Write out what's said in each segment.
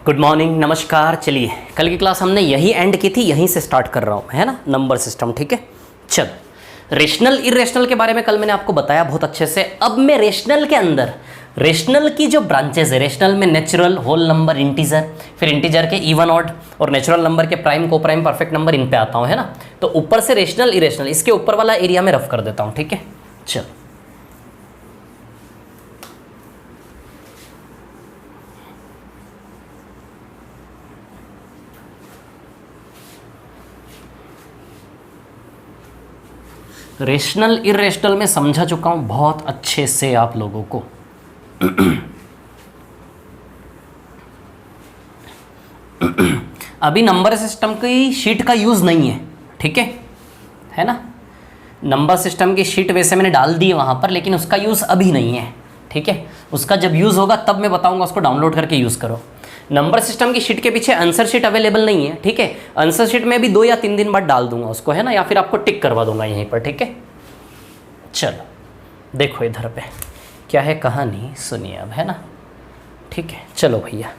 Good morning, नमस्कार। चलिए, कल की क्लास हमने यही एंड की थी, यहीं से स्टार्ट कर रहा हूँ, है ना, नंबर सिस्टम। ठीक है, चल रेशनल इरेशनल के बारे में कल मैंने आपको बताया बहुत अच्छे से। अब मैं रेशनल के अंदर रेशनल की जो ब्रांचेस है, रेशनल में नेचुरल, होल नंबर, इंटीजर, फिर इंटीजर के इवन ऑड और नेचुरल नंबर के प्राइम, को प्राइम, परफेक्ट नंबर, इन पे आता हूँ, है ना। तो ऊपर से रेशनल इरेशनल, इसके ऊपर वाला एरिया में रफ कर देता हूँ। ठीक है, चल रेशनल इरेशनल में समझा चुका हूं बहुत अच्छे से आप लोगों को। अभी नंबर सिस्टम की शीट का यूज़ नहीं है, ठीक है ना। नंबर सिस्टम की शीट वैसे मैंने डाल दी है वहाँ पर, लेकिन उसका यूज़ अभी नहीं है, ठीक है। उसका जब यूज़ होगा तब मैं बताऊंगा, उसको डाउनलोड करके यूज़ करो। नंबर सिस्टम की शीट के पीछे आंसर शीट अवेलेबल नहीं है, ठीक है। आंसर शीट में भी 2 या 3 दिन बाद डाल दूंगा उसको, है ना, या फिर आपको टिक करवा दूंगा यहीं पर, ठीक है। चलो देखो इधर पे क्या है कहानी, सुनिए अब, है ना। ठीक है, चलो भैया,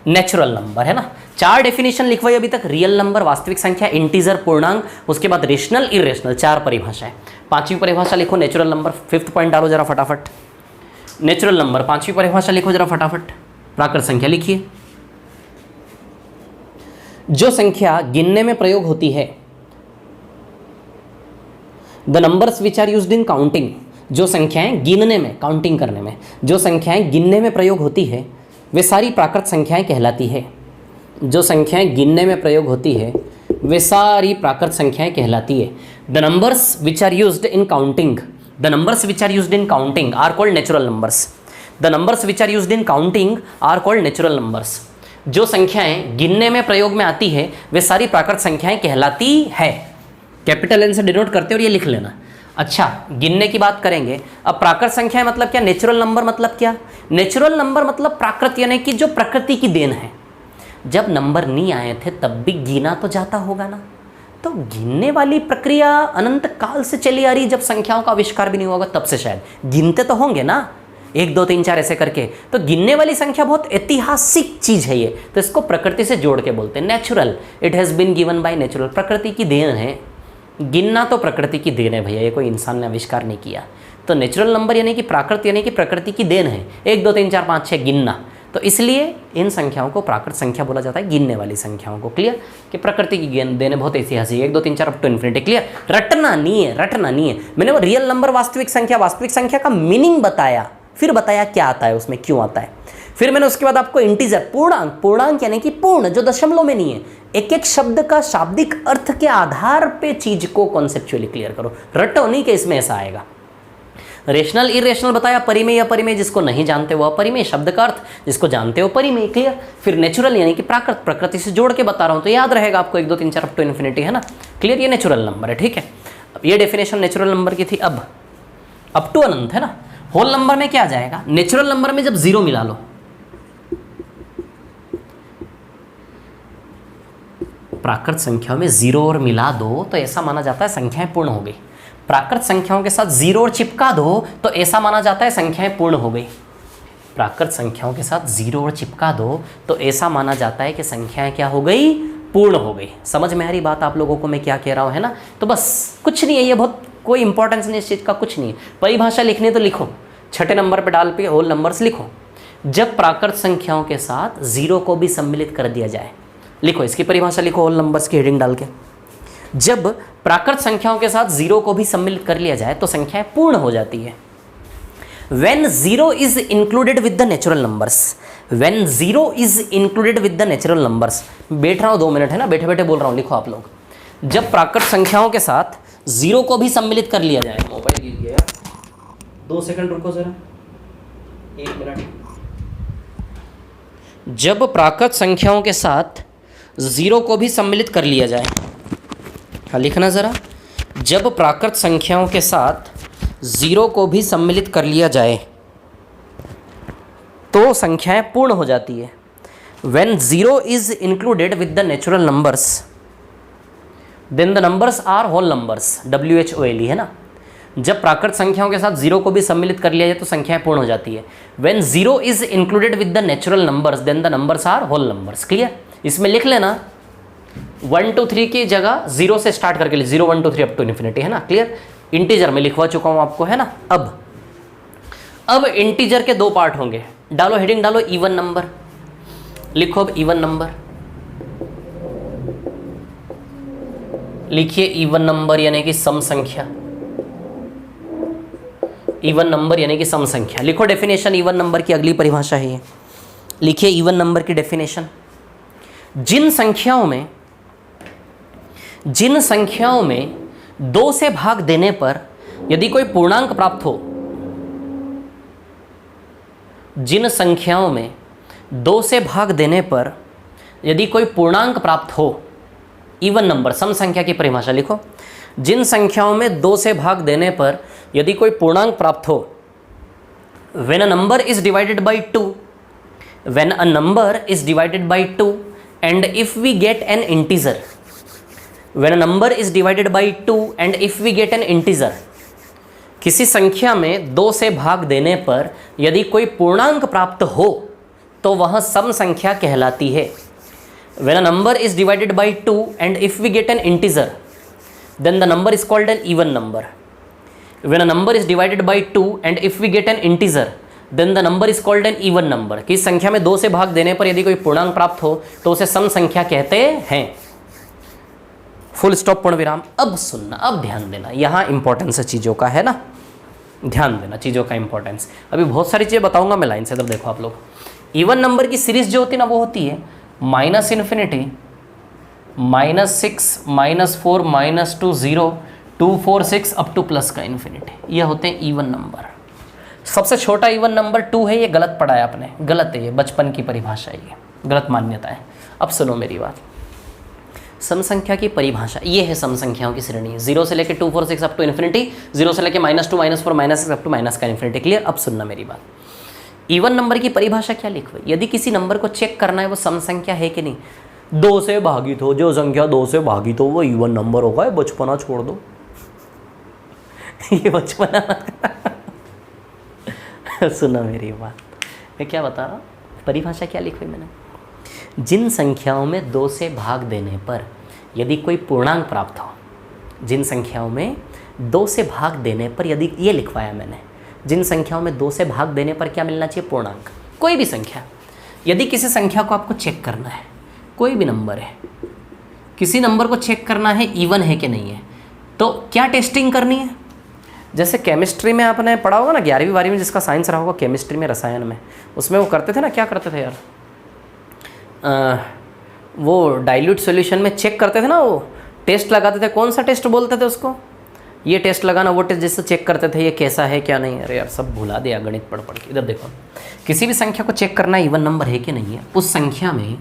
नेचुरल नंबर, है ना। 4 डेफिनेशन लिखवाई अभी तक, रियल नंबर, वास्तविक संख्या, इंटीजर, पूर्णांक, उसके बाद रेशनल इरेशनल, 4 परिभाषाएं। 5वीं परिभाषा लिखो नेचुरल नंबर, 5th पॉइंट डालो जरा फटाफट। नेचुरल नंबर 5वीं परिभाषा लिखो जरा फटाफट। प्राकृत संख्या लिखिए, जो संख्या गिनने में प्रयोग होती है, the numbers which are used in counting, जो संख्याएं गिनने में, काउंटिंग करने में, जो संख्याएं गिनने में प्रयोग होती है वे सारी प्राकृत संख्याएं कहलाती है। जो संख्याएं गिनने में प्रयोग होती है वे सारी प्राकृत संख्याएं कहलाती है। The numbers which are used in counting, the numbers which are used in counting are called natural numbers. The numbers which are used in counting are called natural numbers. जो संख्याएं गिनने में प्रयोग में आती है वे सारी प्राकृत संख्याएं कहलाती है। कैपिटल एन से डिनोट करते और ये लिख लेना। अच्छा, गिनने की बात करेंगे। अब प्राकृत संख्या मतलब क्या, नेचुरल नंबर मतलब क्या। नेचुरल नंबर मतलब प्राकृत, यानी कि जो प्रकृति की देन है। जब नंबर नहीं आए थे तब भी गिना तो जाता होगा ना। तो गिनने वाली प्रक्रिया अनंत काल से चली आ रही, जब संख्याओं का आविष्कार भी नहीं होगा तब से शायद गिनते तो होंगे ना, 1 2 3 4 ऐसे करके। तो गिनने वाली संख्या बहुत ऐतिहासिक चीज है ये, तो इसको प्रकृति से जोड़ के बोलते हैं natural. It has been given by natural, प्रकृति की देन है। गिनना तो प्रकृति की देन है भैया, ये कोई इंसान ने आविष्कार नहीं किया। तो नेचुरल नंबर यानी कि प्राकृत, यानी कि प्रकृति की देन है। 1 2 3 4 5 6 गिनना, तो इसलिए इन संख्याओं को प्राकृत संख्या बोला जाता है, गिनने वाली संख्याओं को। क्लियर कि प्रकृति की देन है, बहुत ऐतिहासिक, 1 2 3 4 अप टू इन्फिनिटी। क्लियर, रटना नहीं है, रटना नहीं है। मैंने वो रियल नंबर, वास्तविक संख्या का मीनिंग बताया, फिर बताया क्या आता है उसमें, क्यों आता है। फिर मैंने उसके बाद आपको इंटीजर, पूर्णांक यानी कि पूर्ण, जो दशमलव में नहीं है। एक एक शब्द का शाब्दिक अर्थ के आधार पे चीज को कॉन्सेप्चुअली क्लियर करो, रटो नहीं कि इसमें ऐसा आएगा। रेशनल इरेशनल बताया, परिमेय अपरिमेय, जिसको नहीं जानते वो अपरिमेय, शब्द का अर्थ, जिसको जानते हो परिमेय। क्लियर, फिर नेचुरल यानी कि प्राकृत, प्रकृति से जोड़ के बता रहा हूं तो याद रहेगा आपको, 1 2 3 4 अप टू इन्फिनिटी, है ना। क्लियर, ये नेचुरल नंबर है, ठीक है। अब ये डेफिनेशन नेचुरल नंबर की थी। अब अप टू अनंत, है ना। होल नंबर में क्या आ जाएगा, नेचुरल नंबर में जब 0 मिला लो, प्राकृत संख्याओं में 0 और मिला दो तो ऐसा माना जाता है संख्याएं पूर्ण हो गई। प्राकृत संख्याओं के साथ 0 और चिपका दो तो ऐसा माना जाता है संख्याएं पूर्ण हो गई। प्राकृत संख्याओं के साथ 0 और चिपका दो तो ऐसा माना जाता है कि संख्याएं क्या हो गई, पूर्ण हो गई। समझ में आ रही बात आप लोगों को मैं क्या कह रहा हूं, है ना। तो बस कुछ नहीं है, ये बहुत कोई इंपॉर्टेंस नहीं इस चीज़ का, कुछ नहीं है। परिभाषा लिखनी तो लिखो, 6ठे नंबर पर डाल पे होल नंबर्स लिखो। जब प्राकृत संख्याओं के साथ 0 को भी सम्मिलित कर दिया जाए, लिखो इसकी परिभाषा लिखो, होल नंबर्स की हेडिंग डाल के। जब प्राकृत संख्याओं के साथ 0 को भी सम्मिलित कर लिया जाए तो संख्याएं पूर्ण हो जाती है। When 0 is included with the natural numbers, when 0 is included with the natural numbers, बैठ रहा हूँ 2 मिनट, है ना, बैठे बैठे बोल रहा हूँ, लिखो आप लोग। जब प्राकृत संख्याओं के साथ 0 को भी सम्मिलित कर लिया जाए, मोबाइल गिर गया, 2 सेकंड रुको जरा, 1 मिनट। जब प्राकृत संख्याओं के साथ 0 को भी सम्मिलित कर लिया जाए, हाँ लिखना ज़रा, जब प्राकृत संख्याओं के साथ 0 को भी सम्मिलित कर लिया जाए तो संख्याएं पूर्ण हो जाती है। When 0 is included with the natural numbers, then the numbers are whole numbers, WHOLE, है ना। जब प्राकृत संख्याओं के साथ जीरो को भी सम्मिलित कर लिया जाए तो संख्याएं पूर्ण हो जाती है। When zero is included with the natural numbers then the numbers are whole numbers. Clear? इसमें लिख लेना 1 2 3 की जगह जीरो से स्टार्ट करके लिए 0 1 2 3 अप टू इन्फिनिटी, है ना? क्लियर? इंटीजर में लिखवा चुका हूं आपको, है ना? अब इंटीजर के दो पार्ट होंगे। डालो हेडिंग, डालो इवन नंबर, लिखो अब इवन नंबर, लिखिए इवन नंबर यानी कि सम संख्या। इवन नंबर यानी कि सम संख्या। लिखो डेफिनेशन इवन नंबर की, अगली परिभाषा है ये। लिखिए इवन नंबर की डेफिनेशन। जिन संख्याओं में 2 से भाग देने पर यदि कोई पूर्णांक प्राप्त हो, जिन संख्याओं में 2 से भाग देने पर यदि कोई पूर्णांक प्राप्त हो, इवन नंबर सम संख्या की परिभाषा लिखो। जिन संख्याओं में 2 से भाग देने पर यदि कोई पूर्णांक प्राप्त हो, when a number is divided by 2, when a number is divided by 2 and if we get an integer, when a number is divided by 2 and if we get an integer, किसी संख्या में 2 से भाग देने पर यदि कोई पूर्णांक प्राप्त हो तो वह सम संख्या कहलाती है। When a number is divided by 2 and if we get an integer, then the number is called an even number. When a number is divided by 2 and if we get an integer, then the number is called an even number. कि इस संख्या में 2 से भाग देने पर यदि कोई पूर्णांक प्राप्त हो तो उसे सम संख्या कहते हैं। फुल स्टॉप, पूर्ण विराम। अब सुनना, अब ध्यान देना, यहाँ इंपॉर्टेंस है चीज़ों का, है ना? ध्यान देना चीज़ों का इंपॉर्टेंस। अभी बहुत सारी चीज़ें बताऊंगा मैं लाइन से, तब देखो आप लोग। इवन नंबर की सीरीज जो होती है ना, वो होती है minus infinity, -6, -4, -2, 0, 2, 4, 6 up two plus का इन्फिनिटी। ये होते हैं इवन नंबर। सबसे छोटा इवन नंबर 2 है। ये गलत पढ़ा है आपने, गलत है, ये बचपन की परिभाषा है, ये गलत मान्यता है। अब सुनो मेरी बात। सम संख्या की परिभाषा ये है, सम संख्याओं की श्रेणी 0 से लेकर 2, 4, 6 अप टू इन्फिनिटी, 0 से लेकर -2, -4, -6 अप टू माइनस का इन्फिनिटी। क्लियर? अब सुनना मेरी बात। इवन नंबर की परिभाषा क्या लिखो? यदि किसी नंबर को चेक करना है वो सम संख्या है कि नहीं, 2 से भागित हो, जो संख्या 2 से भागित हो वो इवन नंबर होगा। ये बचपना छोड़ दो ये बचपना सुना मेरी बात, मैं क्या बता रहा हूँ। परिभाषा क्या लिखी मैंने? जिन संख्याओं में 2 से भाग देने पर यदि कोई पूर्णांक प्राप्त हो, जिन संख्याओं में 2 से भाग देने पर यदि, ये लिखवाया मैंने, जिन संख्याओं में 2 से भाग देने पर क्या मिलना चाहिए? पूर्णांक। कोई भी संख्या, यदि किसी संख्या को आपको चेक करना है, कोई भी नंबर है, किसी नंबर को चेक करना है इवन है कि नहीं है, तो क्या टेस्टिंग करनी है? जैसे केमिस्ट्री में आपने पढ़ा होगा ना, 11वीं 12वीं में, जिसका साइंस रहा होगा केमिस्ट्री में, रसायन में, उसमें वो करते थे ना, क्या करते थे यार, वो डाइल्यूट सॉल्यूशन में चेक करते थे ना, वो टेस्ट लगाते थे। कौन सा टेस्ट बोलते थे उसको? ये टेस्ट लगाना, वो टेस्ट, जिससे चेक करते थे ये कैसा है क्या नहीं। अरे यार सब भुला दिया गणित पढ़ के। इधर देखो, किसी भी संख्या को चेक करना इवन नंबर है कि नहीं है, उस संख्या में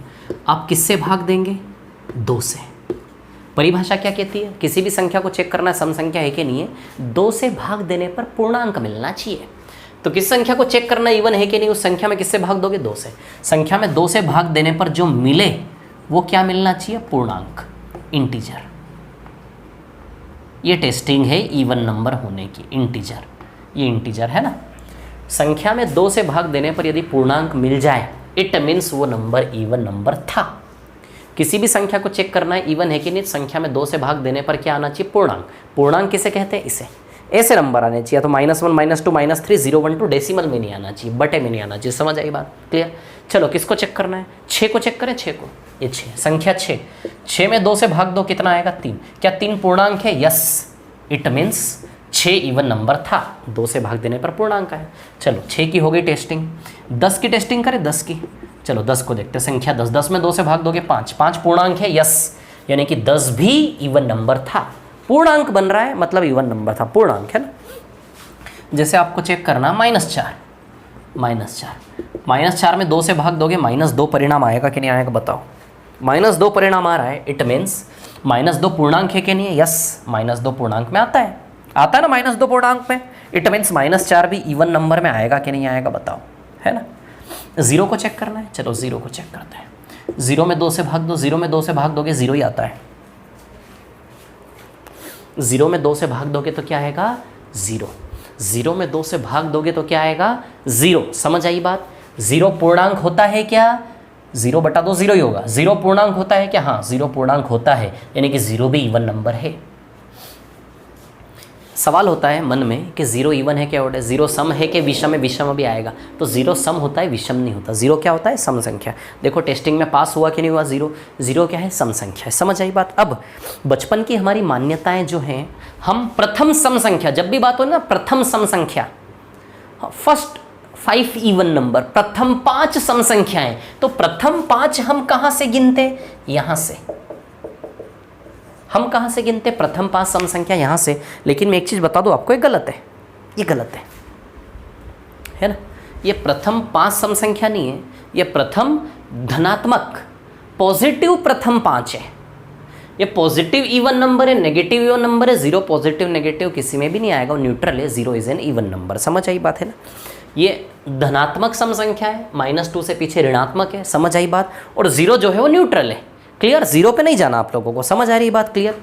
आप किससे भाग देंगे? 2 से। परिभाषा क्या कहती है? किसी भी संख्या को चेक करना सम संख्या है कि नहीं है, 2 से भाग देने पर पूर्णांक मिलना चाहिए। तो किस संख्या को चेक करना इवन है कि नहीं, उस संख्या में किससे भाग दोगे? 2 से। संख्या में 2 से भाग देने पर जो मिले वो क्या मिलना चाहिए? पूर्णांक, इंटीजर। ये टेस्टिंग है इवन नंबर होने की, इंटीजर। ये इंटीजर है ना। संख्या में 2 से भाग देने पर यदि पूर्णांक मिल जाए, इट मीन्स वो नंबर इवन नंबर था। किसी भी संख्या को चेक करना है इवन है कि नहीं, संख्या में 2 से भाग देने पर क्या आना चाहिए? पूर्णांक। पूर्णांक किसे कहते हैं? इसे। ऐसे नंबर आने चाहिए, तो -1, -2, -3, 0, 1, 2 डेसिमल में नहीं आना चाहिए, बटे में नहीं आना चाहिए। समझ आई बात? क्लियर? चलो, किसको चेक करना है? 6 को चेक करें। 6 को, ये 6 संख्या 6 में 2 से भाग दो, कितना आएगा? 3। क्या 3 पूर्णांक है? Yes, it means 6 even number था, 2 से भाग देने पर पूर्णांक है। चलो, 6 की हो गई टेस्टिंग। 10 की टेस्टिंग करें? 10 की। चलो 10 को देखते हैं। संख्या 10, 10 में 2 से भाग दोगे 5, 5 पूर्णांक है। यस, यानी कि 10 भी इवन नंबर था। पूर्णांक बन रहा है मतलब इवन नंबर था, पूर्णांक है ना। जैसे आपको चेक करना -4, -4 में 2 से भाग दोगे -2 परिणाम आएगा कि नहीं आएगा? बताओ। -2 परिणाम आ रहा है, इट मीन्स -2 पूर्णांक है कि नहीं है? यस, -2 पूर्णांक में आता है ना, -2 पूर्णांक में। इट मीन्स -4 भी इवन नंबर में आएगा कि नहीं आएगा? बताओ, है ना। 0 को चेक करना है। चलो 0 को चेक करते हैं। 0 में 2 से भाग दो, 0 में 2 से भाग दोगे 0 ही आता है। 0 में 2 से भाग दोगे तो क्या आएगा? 0। 0 में 2 से भाग दोगे तो क्या आएगा? 0। समझ आई बात? 0 पूर्णांक होता है क्या? 0 बटा 2 0 ही होगा। 0 पूर्णांक होता है क्या? हाँ, 0 पूर्णांक होता है, यानी कि 0 भी इवन नंबर है। सवाल होता है मन में कि 0 इवन है क्या? 0 सम है कि विषम है? विषम भी आएगा। तो 0 सम होता है, विषम नहीं होता। 0 क्या होता है? सम संख्या। देखो टेस्टिंग में पास हुआ कि नहीं हुआ? 0 क्या है? सम संख्या है। समझ आई बात? अब बचपन की हमारी मान्यताएं जो हैं, हम प्रथम सम संख्या, जब भी बात हो ना प्रथम सम संख्या, फर्स्ट 5 इवन नंबर, प्रथम 5 सम संख्याएं, तो प्रथम 5 हम कहां से गिनते? यहां से। हम कहां से गिनते? प्रथम 5 सम संख्या यहां से। लेकिन मैं एक चीज बता दूं आपको, ये गलत है। ये गलत है ना? ये प्रथम 5 सम संख्या नहीं है, ये प्रथम धनात्मक पॉजिटिव प्रथम 5 है। ये पॉजिटिव इवन नंबर है, नेगेटिव इवन नंबर है। 0 पॉजिटिव नेगेटिव किसी में भी नहीं आएगा, वो न्यूट्रल है। 0 इज एन इवन नंबर। समझ आई बात है ना? ये धनात्मक सम संख्या है, -2 से पीछे ऋणात्मक है। समझ आई बात? और 0 जो है वो न्यूट्रल है। क्लियर? 0 पे नहीं जाना आप लोगों को। समझ आ रही बात? क्लियर?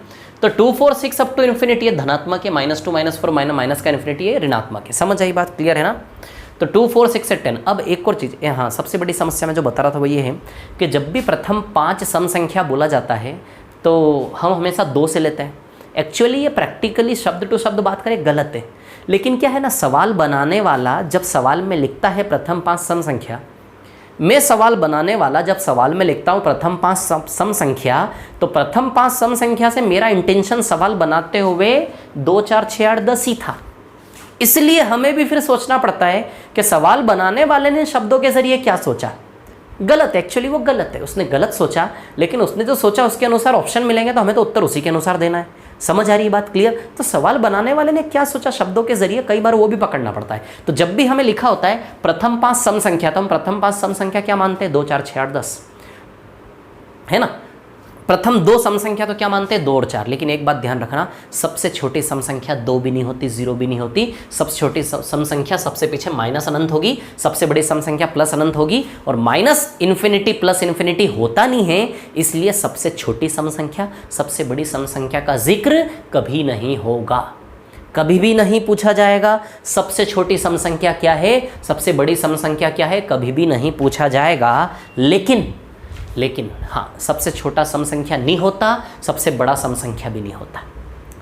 तो 2 4 6 अप टू इन्फिनिटी ये धनात्मक है, -2 -4 माइनस का इन्फिनिटी है ऋणात्मक है। समझ आई बात? क्लियर है ना? तो 2 4 6 से 10। अब एक और चीज़, हाँ, सबसे बड़ी समस्या मैं जो बता रहा था वो ये है कि जब भी प्रथम 5 सम संख्या बोला जाता है तो हम हमेशा 2 से लेते हैं। एक्चुअली ये प्रैक्टिकली शब्द टू शब्द बात करें गलत है, लेकिन क्या है ना, सवाल बनाने वाला जब सवाल में लिखता है प्रथम 5 सम संख्या, मैं सवाल बनाने वाला जब सवाल में लिखता हूँ प्रथम 5 सम संख्या, तो प्रथम 5 सम संख्या से मेरा इंटेंशन सवाल बनाते हुए 2 4 6 8 10 ही था। इसलिए हमें भी फिर सोचना पड़ता है कि सवाल बनाने वाले ने शब्दों के जरिए क्या सोचा। गलत, एक्चुअली वो गलत है, उसने गलत सोचा, लेकिन उसने जो सोचा उसके अनुसार ऑप्शन मिलेंगे तो हमें तो उत्तर उसी के अनुसार देना है। समझ आ रही बात? क्लियर? तो सवाल बनाने वाले ने क्या सोचा शब्दों के जरिए, कई बार वो भी पकड़ना पड़ता है। तो जब भी हमें लिखा होता है प्रथम 5 सम संख्या, तो हम प्रथम 5 सम संख्या क्या मानते हैं? 2 4 6 8 10, है ना? प्रथम 2 सम संख्या तो क्या मानते हैं? 2 और 4। लेकिन एक बात ध्यान रखना, सबसे छोटी सम संख्या 2 भी नहीं होती, 0 भी नहीं होती। सबसे छोटी सम संख्या सबसे पीछे माइनस अनंत होगी, सबसे बड़ी सम संख्या प्लस अनंत होगी, और माइनस इन्फिनिटी प्लस इन्फिनिटी होता नहीं है। इसलिए सबसे छोटी सम संख्या सबसे बड़ी सम संख्या का जिक्र कभी नहीं होगा, कभी भी नहीं पूछा जाएगा। सबसे छोटी सम संख्या क्या है, सबसे बड़ी सम संख्या क्या है, कभी भी नहीं पूछा जाएगा। लेकिन हाँ, सबसे छोटा सम संख्या नहीं होता, सबसे बड़ा सम संख्या भी नहीं होता।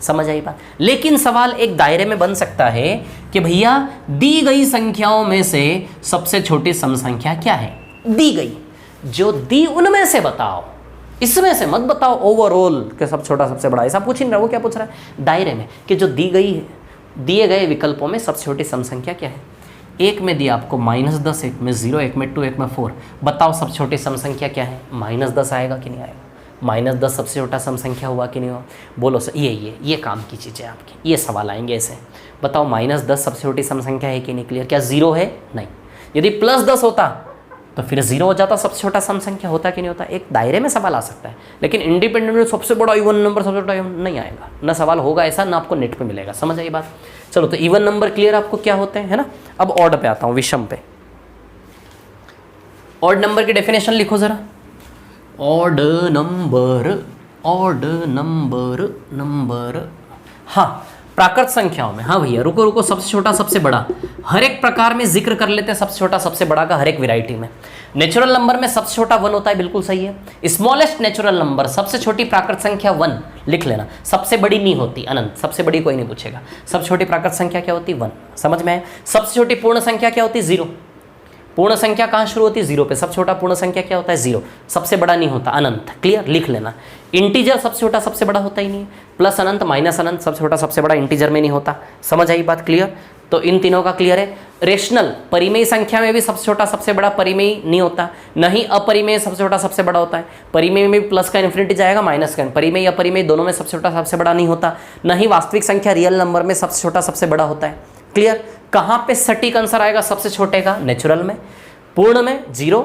समझ आई बात? लेकिन सवाल एक दायरे में बन सकता है कि भैया दी गई संख्याओं में से सबसे छोटी सम संख्या क्या है? दी गई, जो दी उनमें से बताओ, इसमें से मत बताओ ओवरऑल कि सब छोटा सबसे बड़ा। ऐसा पूछ नहीं रहा, वो क्या पूछ रहा है? दायरे में, कि जो दी गई दिए गए विकल्पों में सबसे छोटी सम संख्या क्या है। एक में दिया आपको -10, एक में 0, एक में 2, एक में 4। बताओ सबसे छोटी सम संख्या क्या है? -10 आएगा कि नहीं आएगा? -10 सबसे छोटा सम संख्या हुआ कि नहीं हुआ? बोलो सर। ये काम की चीज़ें आपकी, ये सवाल आएंगे ऐसे। बताओ -10 सबसे छोटी सम संख्या है कि नहीं? क्लियर? क्या 0 है? नहीं। यदि +10 होता तो फिर 0 हो जाता, सबसे छोटा सम संख्या होता कि नहीं होता? एक दायरे में सवाल आ सकता है, लेकिन इंडिपेंडेंट सबसे बड़ा इवन नंबर सबसे छोटा नहीं आएगा, ना सवाल होगा ऐसा, ना आपको नेट पे मिलेगा। समझ आई बात? चलो, तो इवन नंबर क्लियर आपको क्या होते हैं, है ना? अब ऑड पे आता हूँ, विषम पे। ऑड नंबर की डेफिनेशन लिखो जरा। ऑड नंबर, हाँ, प्राकृत संख्याओं में। हाँ भैया, रुको, सबसे छोटा सबसे बड़ा हर एक प्रकार में जिक्र कर लेते हैं, सबसे छोटा सबसे बड़ा का हर एक वैरायटी में। नेचुरल नंबर में सबसे छोटा 1 होता है, बिल्कुल सही है। स्मॉलेस्ट नेचुरल नंबर, सबसे छोटी प्राकृत संख्या 1 लिख लेना। सबसे बड़ी नहीं होती, अनंत, सबसे बड़ी कोई नहीं पूछेगा। सबसे छोटी प्राकृत संख्या क्या होती? 1। समझ में आया? सबसे छोटी पूर्ण संख्या क्या होती? 0। पूर्ण संख्या कहाँ शुरू होती है? 0 पे। सबसे छोटा पूर्ण संख्या क्या होता है? 0। सबसे बड़ा नहीं होता, अनंत। क्लियर? लिख लेना। इंटीजर सबसे छोटा सबसे बड़ा होता ही नहीं है। प्लस अनंत माइनस अनंत सबसे छोटा सबसे बड़ा इंटीजर में नहीं होता। समझ आई बात? क्लियर? तो इन तीनों का क्लियर है। रेशनल परिमेय संख्या में भी सबसे छोटा सबसे बड़ा परिमेय नहीं होता, न ही अपरिमेय सबसे छोटा सबसे बड़ा होता है। परिमेय में भी प्लस का इन्फिनिटी जाएगा, माइनस का। परिमेय अपरिमेय दोनों में सबसे छोटा सबसे बड़ा नहीं होता। न ही वास्तविक संख्या रियल नंबर में सबसे छोटा सबसे बड़ा होता है। क्लियर? कहाँ पे सटीक आंसर आएगा सबसे छोटे का? नेचुरल में। पूर्ण में 0,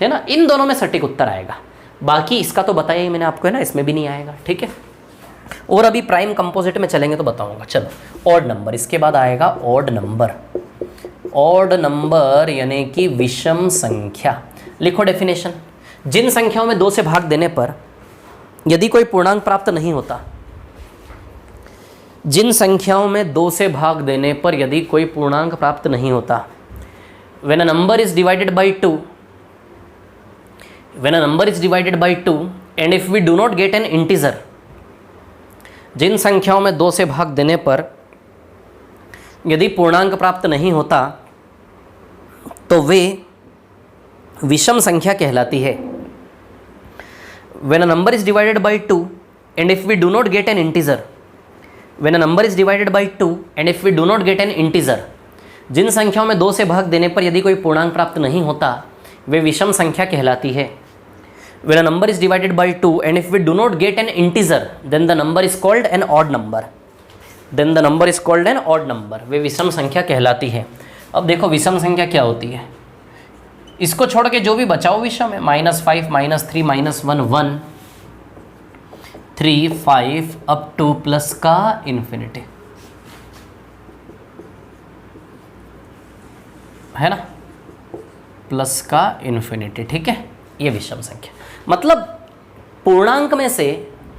है ना? इन दोनों में सटीक उत्तर आएगा। बाकी इसका तो बताया ही मैंने आपको, है ना? इसमें भी नहीं आएगा। ठीक है? और अभी प्राइम कंपोजिट में चलेंगे तो बताऊंगा। चलो, ऑड नंबर, इसके बाद आएगा ऑड नंबर। ऑड नंबर यानी कि विषम संख्या। लिखो डेफिनेशन। जिन संख्याओं में 2 से भाग देने पर यदि कोई पूर्णांक प्राप्त नहीं होता, जिन संख्याओं में 2 से भाग देने पर यदि कोई पूर्णांक प्राप्त नहीं होता, when a number is divided by 2 and if we do not get an integer, जिन संख्याओं में 2 से भाग देने पर यदि पूर्णांक प्राप्त नहीं होता तो वे विषम संख्या कहलाती है। When a number is divided by 2 and if we do not get an integer, when a number is divided by 2 and if we do not get an integer, जिन संख्याओं में 2 से भाग देने पर यदि कोई पूर्णांक प्राप्त नहीं होता वे विषम संख्या कहलाती है। When a number is divided by 2 and if we do not get an integer, then the number is called an odd number. Then the number is called an odd number. वे विषम संख्या कहलाती है। अब देखो विषम संख्या क्या होती है, इसको छोड़ के जो भी बचाओ विषम है। -5, -3, -1, 1, 3, 5 अप टू प्लस का इन्फिनिटी, है ना, प्लस का इन्फिनिटी, ठीक है। ये विषम संख्या मतलब पूर्णांक में से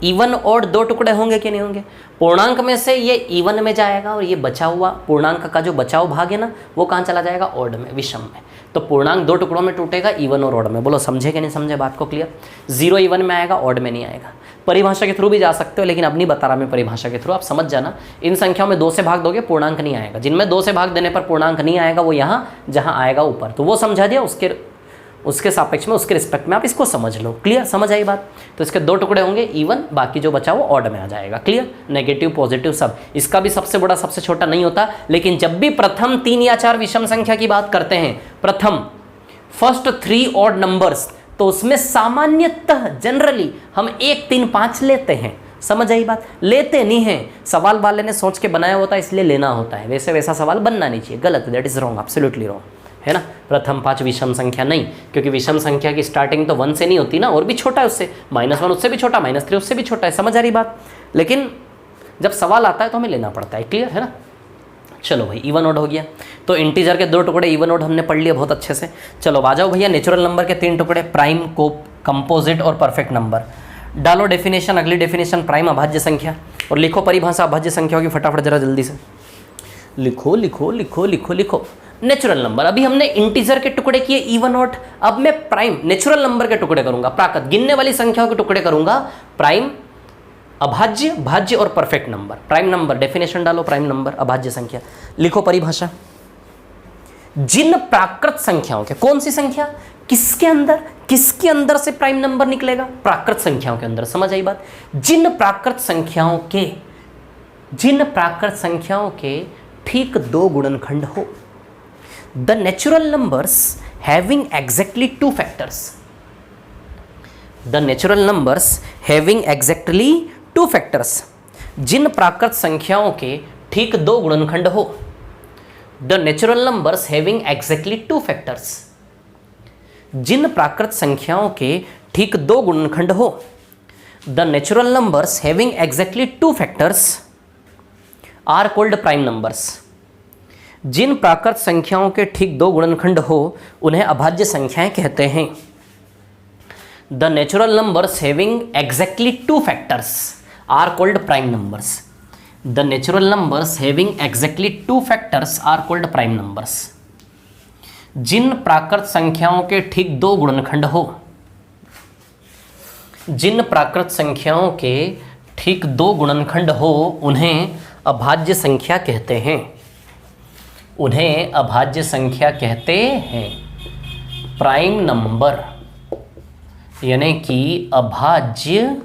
इवन और 2 टुकड़े होंगे कि नहीं होंगे। पूर्णांक में से ये इवन में जाएगा और ये बचा हुआ पूर्णांक का जो बचाव भाग है ना वो कहाँ चला जाएगा, ऑड में, विषम में। तो पूर्णांक 2 टुकड़ों में टूटेगा, इवन और ऑड में। बोलो समझे कि नहीं समझे बात को, क्लियर। 0 इवन में आएगा, ऑड में नहीं आएगा। परिभाषा के थ्रू भी जा सकते हो लेकिन अब नहीं बता रहा मैं परिभाषा के थ्रू, आप समझ जाना। इन संख्याओं में 2 से भाग दोगे पूर्णांक नहीं आएगा, जिनमें 2 से भाग देने पर पूर्णांक नहीं आएगा वो यहाँ जहाँ आएगा ऊपर, तो वो समझा दिया। उसके सापेक्ष में, उसके रिस्पेक्ट में आप इसको समझ लो, क्लियर, समझ आई बात। तो इसके 2 टुकड़े होंगे इवन, बाकी जो बचा वो ऑड में आ जाएगा, क्लियर। नेगेटिव पॉजिटिव सब, इसका भी सबसे बड़ा सबसे छोटा नहीं होता। लेकिन जब भी प्रथम 3 या 4 विषम संख्या की बात करते हैं, प्रथम फर्स्ट 3 ऑड नंबर्स, तो उसमें सामान्यतः जनरली हम 1, 3, 5 लेते हैं। समझ आई बात, लेते नहीं है, सवाल वाले ने सोच के बनाया होता है इसलिए लेना होता है, वैसे वैसा सवाल बनना नहीं चाहिए, गलत, that is wrong, absolutely wrong, है ना। प्रथम 5 विषम संख्या नहीं, क्योंकि विषम संख्या की स्टार्टिंग तो 1 से नहीं होती ना, और भी छोटा है उससे, -1 उससे भी छोटा, -3 उससे भी छोटा है, समझ आ रही बात। लेकिन जब सवाल आता है तो हमें लेना पड़ता है, क्लियर है ना। चलो भाई, इवन ऑड हो गया, तो इंटीजर के 2 टुकड़े इवन ऑड हमने पढ़ लिया बहुत अच्छे से। चलो आ जाओ भैया, नेचुरल नंबर के 3 टुकड़े, प्राइम, कंपोजिट और परफेक्ट नंबर। डालो डेफिनेशन, अगली डेफिनेशन प्राइम अभाज्य संख्या, और लिखो परिभाषा अभाज्य संख्याओं की फटाफट जरा जल्दी से लिखो लिखो लिखो लिखो लिखो। नेचुरल नंबर, अभी हमने इंटीजर के टुकड़े किए इवन ऑड, अब मैं प्राइम नेचुरल नंबर के टुकड़े करूंगा, प्राकृत गिनने वाली संख्याओं के टुकड़े करूंगा। प्राइम, अभाज्य, भाज्य और perfect number. Prime number, definition डालो, प्राइम नंबर अभाज्य संख्या, लिखो परिभाषा। जिन प्राकृत संख्याओं के, कौन सी संख्या, किसके अंदर से प्राइम नंबर निकलेगा, प्राकृत संख्याओं के अंदर, समझ आई बात। जिन प्राकृत संख्याओं के ठीक 2 गुणनखंड हो, the natural numbers having exactly 2 factors, the natural numbers having exactly 2 factors, जिन प्राकृत संख्याओं के ठीक 2 गुणनखंड हो, the natural numbers having exactly 2 factors, जिन प्राकृत संख्याओं के ठीक 2 गुणनखंड हो, the natural numbers having exactly 2 factors are called prime numbers. जिन प्राकृत संख्याओं के ठीक 2 गुणनखंड हो उन्हें अभाज्य संख्याएं कहते हैं। The natural numbers having exactly 2 factors are called prime numbers. The natural numbers having exactly 2 factors are called prime numbers. जिन प्राकृत संख्याओं के ठीक 2 गुणनखंड हो, जिन प्राकृत संख्याओं के ठीक 2 गुणनखंड हो उन्हें अभाज्य संख्या कहते हैं, उन्हें अभाज्य संख्या कहते हैं। प्राइम नंबर यानी कि अभाज्य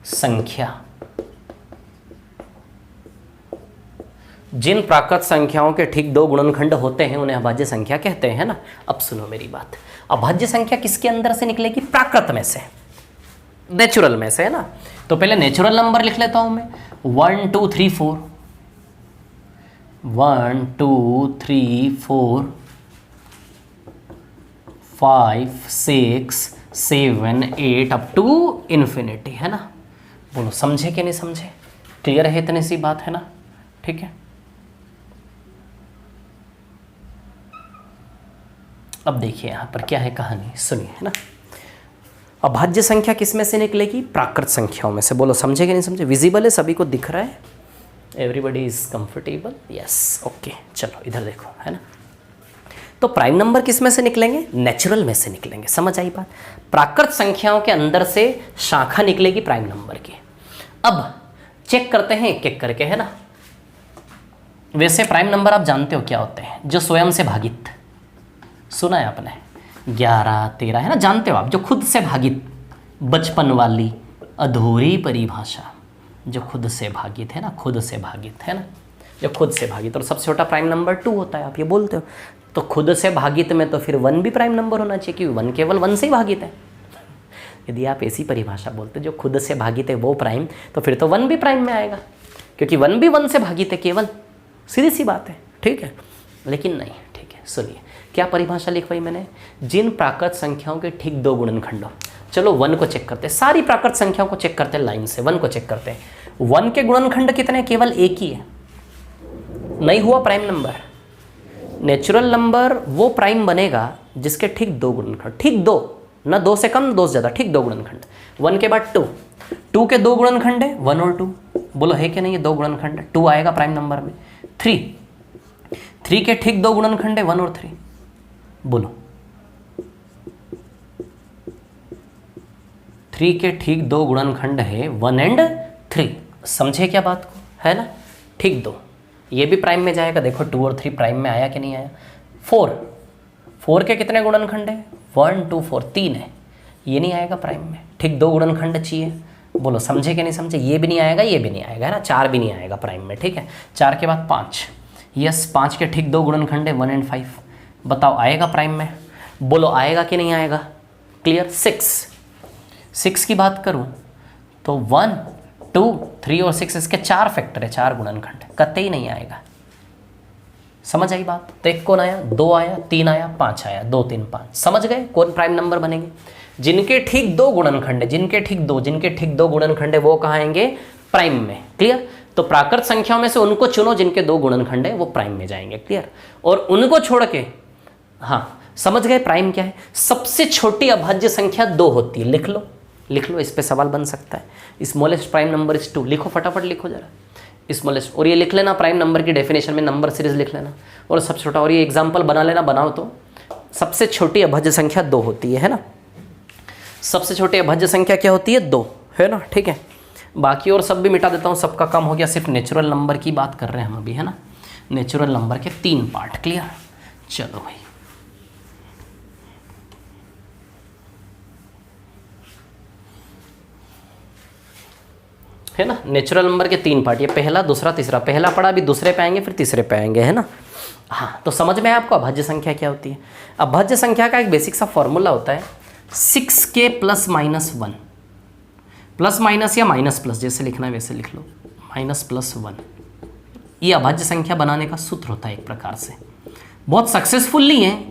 संख्या। जिन प्राकृत संख्याओं के ठीक 2 गुणनखंड होते हैं उन्हें अभाज्य संख्या कहते हैं ना। अब सुनो मेरी बात, अभाज्य संख्या किसके अंदर से निकलेगी, प्राकृत में से, नेचुरल में से, है ना। तो पहले नेचुरल नंबर लिख लेता हूं मैं, 1 2 3 4, 1 2 3 4 5 6 7 8 अप टू इन्फिनिटी, है ना। बोलो समझे कि नहीं समझे, क्लियर है, इतनी सी बात है ना, ठीक है। अब देखिए यहां पर क्या है कहानी, सुनिए, है ना। अभाज्य संख्या किस में से निकलेगी, प्राकृत संख्याओं में से। बोलो समझे कि नहीं समझे, विजिबल है, सभी को दिख रहा है, everybody is comfortable, yes, okay. चलो इधर देखो, है ना। तो प्राइम नंबर किस में से निकलेंगे? नेचुरल में से निकलेंगे। समझ आई बात? प्राकृत संख्याओं के अंदर से शाखा निकलेगी प्राइम नंबर की। अब चेक करते हैं एक एक करके, है ना। वैसे प्राइम नंबर आप जानते हो क्या होते हैं? जो स्वयं से भागित, सुना है आपने, 11, 13, है ना, जानते हो आप। जो खुद से भागित, बचपन वाली अधूरी परिभाषा, जो खुद से भागित है ना, खुद से भागित, है ना, जो खुद से भागित। और सबसे छोटा प्राइम नंबर 2 होता है, आप ये बोलते हो। तो खुद से भागित में तो फिर 1 भी प्राइम नंबर होना चाहिए, क्योंकि 1 केवल 1 से ही भागित है। यदि आप ऐसी परिभाषा बोलते जो खुद से भागित है वो प्राइम, तो फिर तो 1 भी प्राइम में आएगा, क्योंकि 1 भी 1 से भागित है केवल। सीधी सी बात है, ठीक है। लेकिन नहीं, ठीक है, सुनिए क्या परिभाषा लिखवाई मैंने। जिन प्राकृत संख्याओं के ठीक 2 गुणनखंड हो। चलो 1 को चेक करते हैं, सारी प्राकृत संख्याओं को चेक करते हैं लाइन से। 1 को चेक करते हैं। 1 के गुणनखंड कितने? केवल एक ही है, नहीं हुआ प्राइम नंबर। नेचुरल नंबर वो प्राइम बनेगा जिसके ठीक 2 गुणनखंड, ठीक 2, ना 2 से कम ना 2 से ज़्यादा, ठीक 2 गुणनखंड। 1 के बाद 2, 2 के 2 गुणनखंड है 1 और 2, बोलो है कि नहीं? ये 2 गुणनखंड है, 2 आएगा प्राइम नंबर में। 3 के ठीक 2 गुणनखंड है 1 और 3, बोलो 3 के ठीक 2 गुणनखंड है 1 एंड 3। समझे क्या बात को, है ना। ठीक 2, ये भी प्राइम में जाएगा। देखो 2 और 3 प्राइम में आया कि नहीं आया। 4 के कितने गुणनखंड है? 1, 2, 4, 3 है, ये नहीं आएगा प्राइम में। ठीक 2 गुणनखंड चाहिए, बोलो समझे कि नहीं समझे। ये भी नहीं आएगा, ये भी नहीं आएगा, है ना। 4 भी नहीं आएगा प्राइम में, ठीक है। 4 के बाद 5, यस, 5 के ठीक 2 गुणनखंड है 1 एंड 5, बताओ आएगा प्राइम में, बोलो आएगा कि नहीं आएगा। क्लियर। 6 की बात करूं तो 1, 2, 3 और 6 इसके 4 फैक्टर है, 4 गुणनखंड, कतई नहीं आएगा। समझ आई बात। तो 1 कौन आया? 2 आया, 3 आया, 5 आया, 2, 3, 5। समझ गए कौन प्राइम नंबर बनेंगे? जिनके ठीक 2 गुणनखंड है, जिनके ठीक 2 गुणनखंड है वो कहाँ आएंगे? प्राइम में। क्लियर। तो प्राकृत संख्याओं में से उनको चुनो जिनके 2 गुणनखंड है वो प्राइम में जाएंगे। क्लियर। और उनको छोड़ के, हाँ समझ गए प्राइम क्या है? सबसे छोटी अभाज्य संख्या 2 होती है। लिख लो, इस पे सवाल बन सकता है। Smallest prime number is 2। लिखो, फटाफट लिखो जरा स्मॉलेस्ट। और ये लिख लेना प्राइम नंबर की डेफिनेशन में, नंबर सीरीज लिख लेना। और सबसे छोटा, और ये एग्जाम्पल बना लेना, बनाओ तो। सबसे छोटी अभाज्य संख्या 2 होती है ना। सबसे छोटी अभाज्य संख्या क्या होती है? 2, है ना, ठीक है। बाकी और सब भी मिटा देता हूँ, सबका काम हो गया। सिर्फ नेचुरल नंबर की बात कर रहे हैं हम अभी, है ना। नेचुरल नंबर के 3 पार्ट। क्लियर। चलो भाई, है ना। नेचुरल नंबर के 3 पार्ट, ये पहला, दूसरा, तीसरा। पहला पढ़ा, अभी दूसरे पे आएंगे, फिर तीसरे पे आएंगे, है ना। हाँ, तो समझ में आपको अभाज्य संख्या क्या होती है? अभाज्य संख्या का एक बेसिक सा फॉर्मूला होता है 6k + -1, प्लस माइनस या माइनस प्लस, जैसे लिखना है वैसे लिख लो, -+1। ये अभाज्य संख्या बनाने का सूत्र होता है एक प्रकार से। बहुत सक्सेसफुल नहीं है,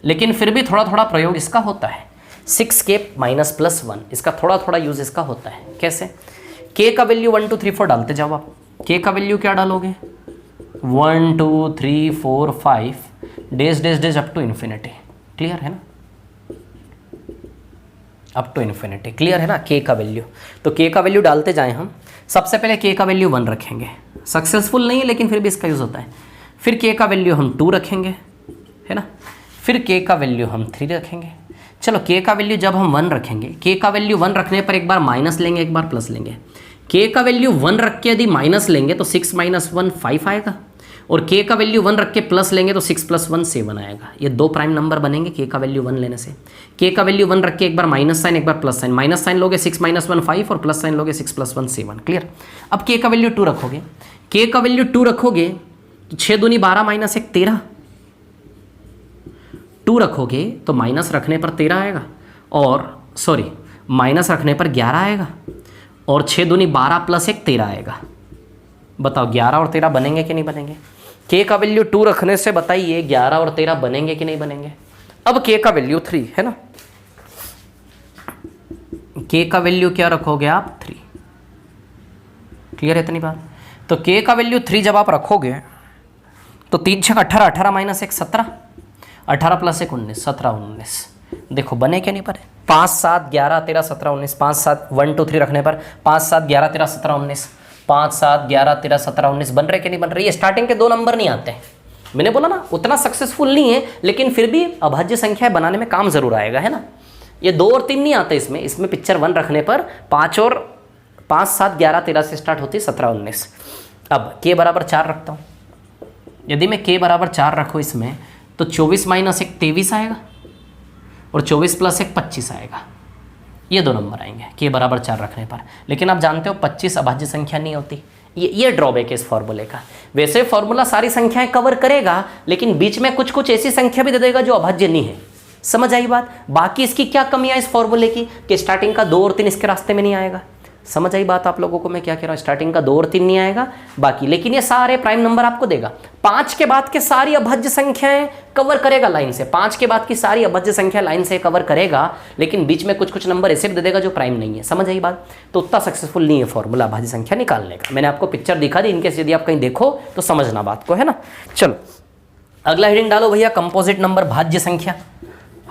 लेकिन फिर भी थोड़ा थोड़ा प्रयोग इसका होता है। 6k -+1, इसका थोड़ा थोड़ा यूज इसका होता है। कैसे? k का वैल्यू 1 2 3 4 डालते जाओ आप। k का वैल्यू क्या डालोगे? 1 2 3 4 5 dash dash dash up to infinity. Clear है ना? Up to infinity. क्लियर है ना? k का वैल्यू, तो k का वैल्यू डालते जाएं हम। सबसे पहले k का वैल्यू 1 रखेंगे, सक्सेसफुल नहीं है लेकिन फिर भी इसका यूज़ होता है। फिर k का वैल्यू हम 2 रखेंगे, है ना। फिर k का वैल्यू हम 3 रखेंगे। चलो k का वैल्यू जब हम 1 रखेंगे, k का वैल्यू 1 रखने पर एक बार माइनस लेंगे, एक बार प्लस लेंगे। k का वैल्यू 1 रख के यदि माइनस लेंगे तो 6 - 1 5 आएगा, और k का वैल्यू 1 रख के प्लस लेंगे तो 6 + 1 7 आएगा। ये 2 प्राइम नंबर बनेंगे k का वैल्यू 1 लेने से। k का वैल्यू 1 रख के एक बार माइनस साइन, एक बार प्लस साइन। माइनस साइन लोगे 6 - 1 5 और प्लस साइन लोगे 6 + 1 7। क्लियर। अब k का वैल्यू 2 रखोगे, k का वैल्यू 2 रखोगे तो 6 दूनी 12 - 1 13। 2 रखोगे तो माइनस रखने पर 13 आएगा, और सॉरी माइनस रखने पर 11 आएगा, और 6 दूनी 12 + 1 13 आएगा। बताओ 11 और 13 बनेंगे कि नहीं बनेंगे? k का वैल्यू 2 रखने से बताइए 11 और 13 बनेंगे कि नहीं बनेंगे? अब k का वैल्यू 3 है ना, k का वैल्यू क्या रखोगे आप? 3। क्लियर है इतनी बात? तो k का वैल्यू 3 जब आप रखोगे तो 3 6 18, 18 - 1 17, 18 + 1 19, 17 19। देखो बने क्या नहीं बने? 5 7 11 13 17 19, 5 7 1 2 3 रखने पर 5 7 11 13 17 19, 5, 7, 11, 13, 17, 19 बन रहे कि नहीं बन रहे? ये स्टार्टिंग के 2 नंबर नहीं आते हैं। मैंने बोला ना उतना सक्सेसफुल नहीं है, लेकिन फिर भी अभाज्य संख्या बनाने में काम जरूर आएगा, है ना। ये 2 और 3 नहीं आते इसमें पिक्चर 1 रखने पर 5 और 5, 7, 11, 13 से स्टार्ट होती है 17, 19। अब k बराबर 4 रखता हूँ। यदि मैं k बराबर 4 रखूँ इसमें, तो 24 माइनस 1 23 आएगा और 24 प्लस 1 25 आएगा। ये 2 नंबर आएंगे k बराबर 4 रखने पर। लेकिन आप जानते हो 25 अभाज्य संख्या नहीं होती। ये ड्रॉबैक है इस फॉर्मूले का। वैसे फॉर्मूला सारी संख्याएं कवर करेगा, लेकिन बीच में कुछ कुछ ऐसी संख्या भी दे देगा जो अभाज्य नहीं है। समझ आई बात? बाकी इसकी क्या कमियां इस फॉर्मूले की कि स्टार्टिंग का 2 और 3 इसके रास्ते में नहीं आएगा। समझ आई बात आप लोगों को मैं क्या कह रहा हूँ? स्टार्टिंग का 2 और 3 नहीं आएगा बाकी, लेकिन ये सारे प्राइम नंबर आपको देगा। 5 के बाद के सारी अभाज्य संख्याएं कवर करेगा लाइन से। 5 के बाद की सारी अभाज्य संख्या लाइन से कवर करेगा, लेकिन बीच में कुछ कुछ नंबर ऐसे भी दे देगा जो प्राइम नहीं है। समझ आई बात? तो उतना सक्सेसफुल नहीं है फॉर्मूला अभाज्य संख्या निकालने का। मैंने आपको पिक्चर दिखा दी, इनकेस यदि आप कहीं देखो तो समझना बात को, है ना। चलो अगला हेडिंग डालो भैया, कंपोजिट नंबर भाज्य संख्या।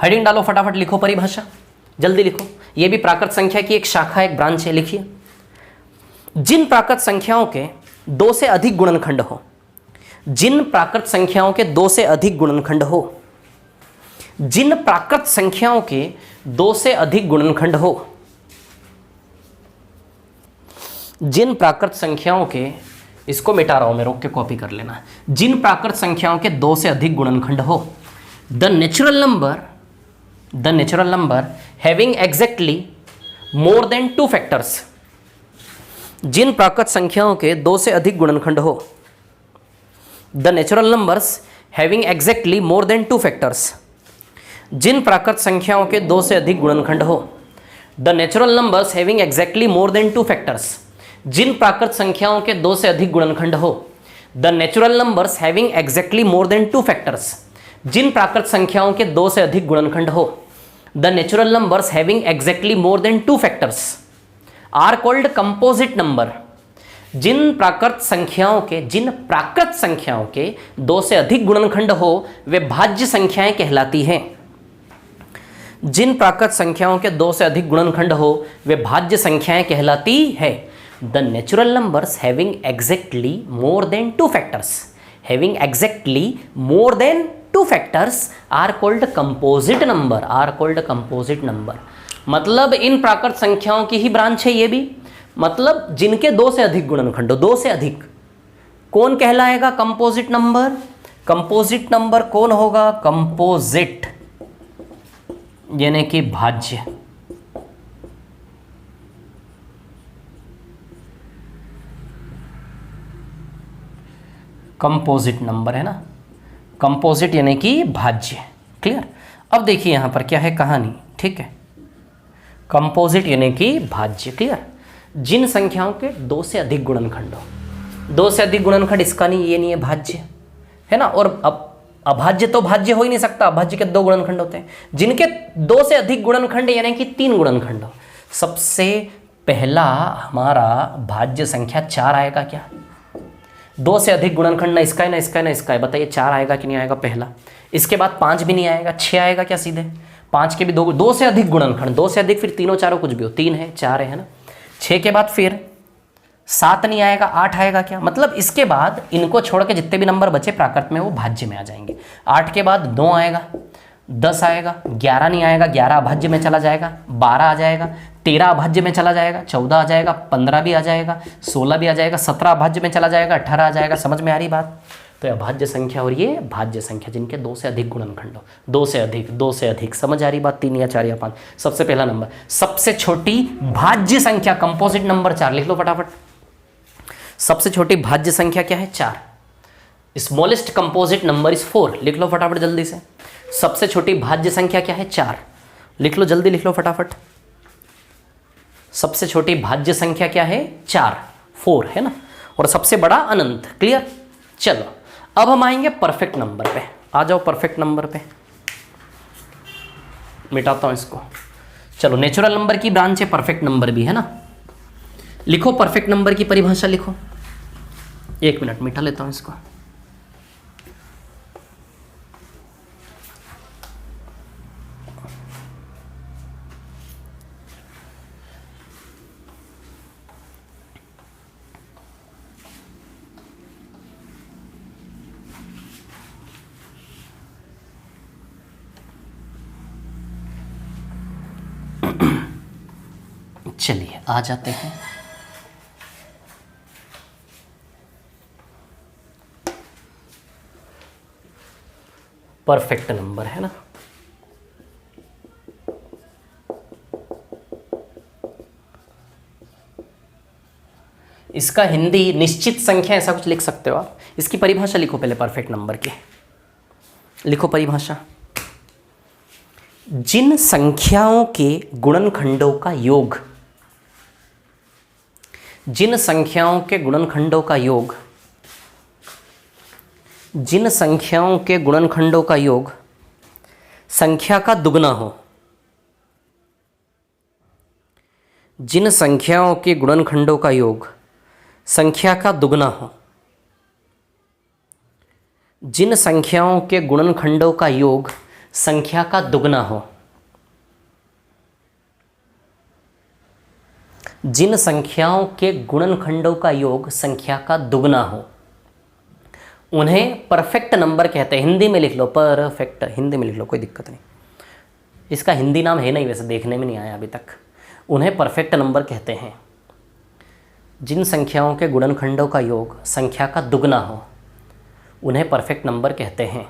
हेडिंग डालो, फटाफट लिखो परिभाषा, जल्दी लिखो। ये भी प्राकृत संख्या की एक शाखा, एक ब्रांच है। लिखिए, जिन प्राकृत संख्याओं के 2 से अधिक गुणनखंड हो, जिन प्राकृत संख्याओं के 2 से अधिक गुणनखंड हो, जिन प्राकृत संख्याओं के 2 से अधिक गुणनखंड हो, जिन प्राकृत संख्याओं के, इसको मिटा रहा हूं मैं, रोक के कॉपी कर लेना। जिन प्राकृत संख्याओं के 2 से अधिक गुणनखंड हो, the natural number having exactly more than 2 factors. जिन प्राकृत संख्याओं के 2 से अधिक गुणनखंड हो, the natural numbers having exactly more than 2 factors. जिन प्राकृत संख्याओं के 2 से अधिक गुणनखंड हो, the natural numbers having exactly more than 2 factors. जिन प्राकृत संख्याओं के 2 से अधिक गुणनखंड हो, the natural numbers having exactly more than 2 factors. जिन प्राकृत संख्याओं के 2 से अधिक गुणनखंड हो, the natural numbers having exactly more than 2 factors are called composite number. जिन प्राकृत संख्याओं के 2 से अधिक गुणनखंड हो, वे भाज्य संख्याएं कहलाती हैं। जिन प्राकृत संख्याओं के 2 से अधिक गुणनखंड हो, वे भाज्य संख्याएं कहलाती है। The natural numbers having exactly more than 2 factors, having exactly more than 2 factors are called composite number. मतलब इन प्राकृत संख्याओं की ही ब्रांच है ये भी। मतलब जिनके 2 से अधिक गुणनखंड हो, 2 से अधिक, कौन कहलाएगा कंपोजिट नंबर? कंपोजिट नंबर कौन होगा? कंपोजिट यानी कि भाज्य। कंपोजिट नंबर है ना, कंपोजिट यानी कि भाज्य। क्लियर? अब देखिए यहां पर क्या है कहानी, ठीक है। कंपोजिट यानी कि भाज्य, क्लियर। जिन संख्याओं के 2 से अधिक गुणनखंड हो, 2 से अधिक गुणनखंड इसका नहीं, ये नहीं है भाज्य, है ना। और अब अभाज्य तो भाज्य हो ही नहीं सकता, अभाज्य के 2 गुणनखंड होते हैं। जिनके 2 से अधिक गुणनखंड यानी कि 3 गुणनखंड हो, सबसे पहला हमारा भाज्य संख्या 4 आएगा क्या? 2 से अधिक गुणनखंड ना इसका है ना इसका है ना इसका है, बताइए 4 आएगा कि नहीं आएगा पहला? इसके बाद 5 भी नहीं आएगा, 6 आएगा क्या सीधे? 5 के भी 2 से अधिक गुणनखंड, 2 से अधिक फिर तीनों चारों कुछ भी हो, 3 है 4 है ना। 6 के बाद फिर 7 नहीं आएगा, 8 आएगा क्या? मतलब इसके बाद इनको छोड़ के जितने भी नंबर बचे प्राकृत में वो भाज्य में आ जाएंगे। 8 के बाद 2 आएगा, 10 आएगा, 11 नहीं आएगा, 11 अभाज्य में चला जाएगा, 12 आ जाएगा, 13 अभाज्य में चला जाएगा, 14 आ जाएगा, 15 भी आ जाएगा, 16 भी आ जाएगा, 17 अभाज्य में चला जाएगा, 18 आ जाएगा। समझ में आ रही बात? तो अभाज्य संख्या और ये भाज्य संख्या जिनके 2 से अधिक गुणनखंड हो, 2 से अधिक। समझ आ रही बात? 3 या 4 या 5। सबसे पहला नंबर, सबसे छोटी भाज्य संख्या कंपोजिट नंबर 4 लिख लो फटाफट। सबसे छोटी भाज्य संख्या क्या है? 4। स्मॉलेस्ट कंपोजिट नंबर इज 4, लिख लो फटाफट जल्दी से। सबसे छोटी भाज्य संख्या क्या है? 4, लिख लो जल्दी, लिख लो फटाफट। सबसे छोटी भाज्य संख्या क्या है? 4 है ना। और सबसे बड़ा अनंत। क्लियर? चलो अब हम आएंगे परफेक्ट नंबर पे। आ जाओ परफेक्ट नंबर पे, मिटाता हूं इसको। चलो नेचुरल नंबर की ब्रांच है, परफेक्ट नंबर भी है ना। लिखो परफेक्ट नंबर की परिभाषा लिखो। 1 मिनट मिटा लेता हूं इसको। आ जाते हैं। परफेक्ट नंबर है ना, इसका हिंदी निश्चित संख्या ऐसा कुछ लिख सकते हो आप। इसकी परिभाषा लिखो पहले परफेक्ट नंबर की, लिखो परिभाषा। जिन संख्याओं के गुणनखंडों का योग, जिन संख्याओं के गुणनखंडों का योग, जिन संख्याओं के गुणनखंडों का योग संख्या का दुगना हो, जिन संख्याओं के गुणनखंडों का योग संख्या का दुगना हो, जिन संख्याओं के गुणनखंडों का योग संख्या का दुगना हो, जिन संख्याओं के गुणनखंडों का योग संख्या का दुगना हो, उन्हें परफेक्ट नंबर कहते हैं। हिंदी में लिख लो, परफेक्ट, हिंदी में लिख लो, कोई दिक्कत नहीं। इसका हिंदी नाम है नहीं, वैसे देखने में नहीं आया अभी तक। उन्हें परफेक्ट नंबर कहते हैं जिन संख्याओं के गुणनखंडों का योग संख्या का दुगना हो, उन्हें परफेक्ट नंबर कहते हैं।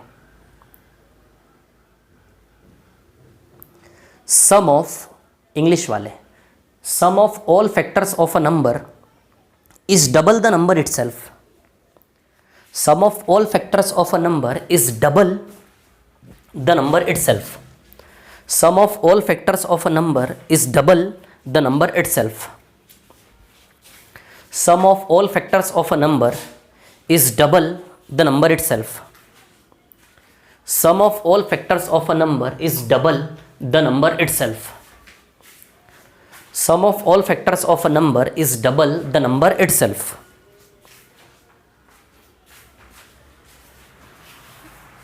सम ऑफ, इंग्लिश वाले, sum of all factors of a number is double the number itself. Sum of all factors of a number is double the number itself. Sum of all factors of a number is double the number itself. Sum of all factors of a number is double the number itself. Sum of all factors of a number is double the number itself. Sum of all factors of a number is double the number itself.